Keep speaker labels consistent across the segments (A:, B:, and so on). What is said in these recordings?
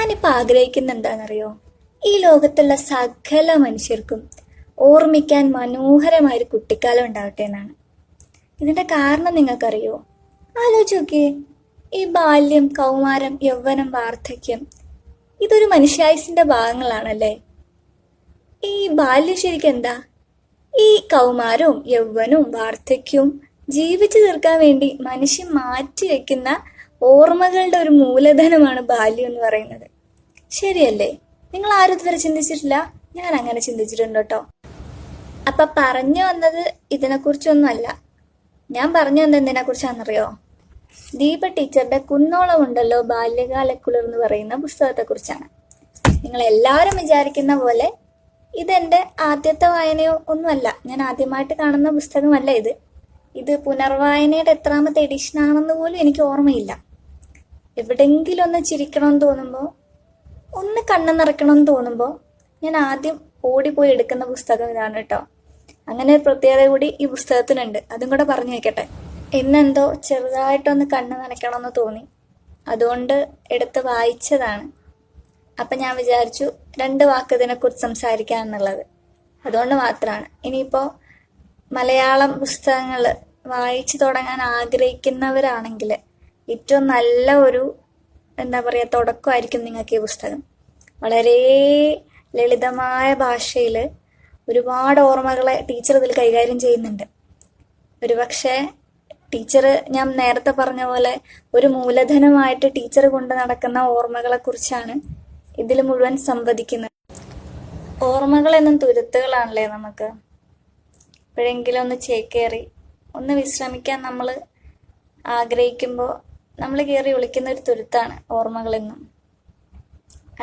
A: ഞാനിപ്പോൾ ആഗ്രഹിക്കുന്ന എന്താണെന്നറിയോ? ഈ ലോകത്തുള്ള സകല മനുഷ്യർക്കും ഓർമ്മിക്കാൻ മനോഹരമായൊരു കുട്ടിക്കാലം ഉണ്ടാവട്ടെ എന്നാണ്. ഇതിന്റെ കാരണം നിങ്ങൾക്കറിയോ? ആലോചിച്ച് നോക്കിയേ. ഈ ബാല്യം, കൗമാരം, യൗവനം, വാർദ്ധക്യം ഇതൊരു മനുഷ്യായുസിന്റെ ഭാഗങ്ങളാണല്ലേ. ഈ ബാല്യം ശരിക്കും എന്താ? ഈ കൗമാരവും യൗവനവും വാർദ്ധക്യവും ജീവിച്ചു തീർക്കാൻ വേണ്ടി മനുഷ്യൻ മാറ്റി വെക്കുന്ന ഓർമ്മകളുടെ ഒരു മൂലധനമാണ് ബാല്യം എന്ന് പറയുന്നത്. ശരിയല്ലേ? നിങ്ങൾ ആരും ഇതുവരെ ചിന്തിച്ചിട്ടില്ല? ഞാൻ അങ്ങനെ ചിന്തിച്ചിട്ടുണ്ട് കേട്ടോ. അപ്പൊ പറഞ്ഞു വന്നത് ഇതിനെക്കുറിച്ചൊന്നുമല്ല. ഞാൻ പറഞ്ഞു വന്നത് എന്തിനെ കുറിച്ചാണെന്നറിയോ? ദീപ ടീച്ചറുടെ കുന്നോളം ഉണ്ടല്ലോ ബാല്യകാലക്കുളിർ എന്ന് പറയുന്ന പുസ്തകത്തെ കുറിച്ചാണ്. നിങ്ങൾ എല്ലാവരും വിചാരിക്കുന്ന പോലെ ഇതെന്റെ ആദ്യത്തെ വായനയോ ഒന്നുമല്ല. ഞാൻ ആദ്യമായിട്ട് കാണുന്ന പുസ്തകമല്ല ഇത്. ഇത് പുനർവായനയുടെ എത്രാമത്തെ എഡിഷൻ ആണെന്ന് പോലും എനിക്ക് ഓർമ്മയില്ല. എവിടെങ്കിലും ഒന്ന് ചിരിക്കണമെന്ന് തോന്നുമ്പോൾ, ഒന്ന് കണ്ണു നിറയ്ക്കണമെന്ന് തോന്നുമ്പോൾ ഞാൻ ആദ്യം ഓടിപ്പോയി എടുക്കുന്ന പുസ്തകം ഇതാണ് കേട്ടോ. അങ്ങനെ ഒരു പ്രത്യേകത കൂടി ഈ പുസ്തകത്തിനുണ്ട്. അതും കൂടെ പറഞ്ഞു വെക്കട്ടെ. ഇന്നെന്തോ ചെറുതായിട്ടൊന്ന് കണ്ണു നനയ്ക്കണമെന്ന് തോന്നി, അതുകൊണ്ട് എടുത്ത് വായിച്ചതാണ്. അപ്പം ഞാൻ വിചാരിച്ചു 2 വാക്ക് ഇതിനെക്കുറിച്ച് സംസാരിക്കാമെന്നുള്ളത്. അതുകൊണ്ട് മാത്രമാണ്. ഇനിയിപ്പോൾ മലയാളം പുസ്തകങ്ങൾ വായിച്ചു തുടങ്ങാൻ ആഗ്രഹിക്കുന്നവരാണെങ്കിൽ ഏറ്റവും നല്ല ഒരു തുടക്കമായിരിക്കും നിങ്ങൾക്ക് ഈ പുസ്തകം. വളരെ ലളിതമായ ഭാഷയിൽ ഒരുപാട് ഓർമ്മകളെ ടീച്ചർ ഇതിൽ കൈകാര്യം ചെയ്യുന്നുണ്ട്. ഒരുപക്ഷെ ടീച്ചർ, ഞാൻ നേരത്തെ പറഞ്ഞ പോലെ, ഒരു മൂലധനമായിട്ട് ടീച്ചർ കൊണ്ട് നടക്കുന്ന ഓർമ്മകളെ കുറിച്ചാണ് ഇതിൽ മുഴുവൻ സംവദിക്കുന്നത്. ഓർമ്മകളെന്നും തുരുത്തുകളാണല്ലേ നമുക്ക്. എപ്പോഴെങ്കിലും ഒന്ന് ചേക്കേറി ഒന്ന് വിശ്രമിക്കാൻ നമ്മൾ ആഗ്രഹിക്കുമ്പോൾ നമ്മൾ കയറി വിളിക്കുന്ന ഒരു തുരുത്താണ് ഓർമ്മകളെന്നും.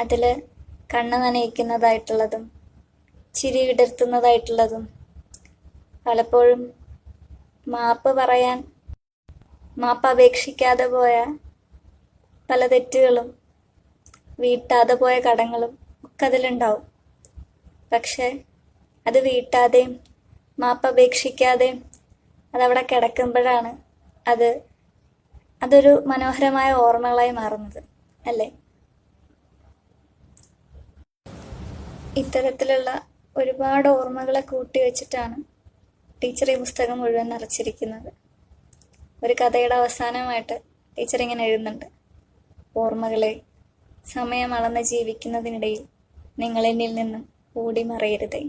A: അതിൽ കണ്ണ് നനയിക്കുന്നതായിട്ടുള്ളതും ചിരി വിടർത്തുന്നതായിട്ടുള്ളതും പലപ്പോഴും മാപ്പ് അപേക്ഷിക്കാതെ പോയ പല തെറ്റുകളും വീട്ടാതെ പോയ കടങ്ങളും ഒക്കെ അതിലുണ്ടാവും. പക്ഷെ അത് വീട്ടാതെയും മാപ്പ് അപേക്ഷിക്കാതെയും അതവിടെ കിടക്കുമ്പോഴാണ് അതൊരു മനോഹരമായ ഓർമ്മകളായി മാറുന്നത്, അല്ലേ? ഇത്തരത്തിലുള്ള ഒരുപാട് ഓർമ്മകളെ കൂട്ടി വെച്ചിട്ടാണ് ടീച്ചർ ഈ പുസ്തകം മുഴുവൻ നിറച്ചിരിക്കുന്നത്. ഒരു കഥയുടെ അവസാനമായിട്ട് ടീച്ചർ ഇങ്ങനെ എഴുതുന്നുണ്ട്: ഓർമ്മകളെ, സമയം അളന്ന് ജീവിക്കുന്നതിനിടയിൽ നിങ്ങൾ എന്നിൽ നിന്നും ഓടി മറയരുതേ.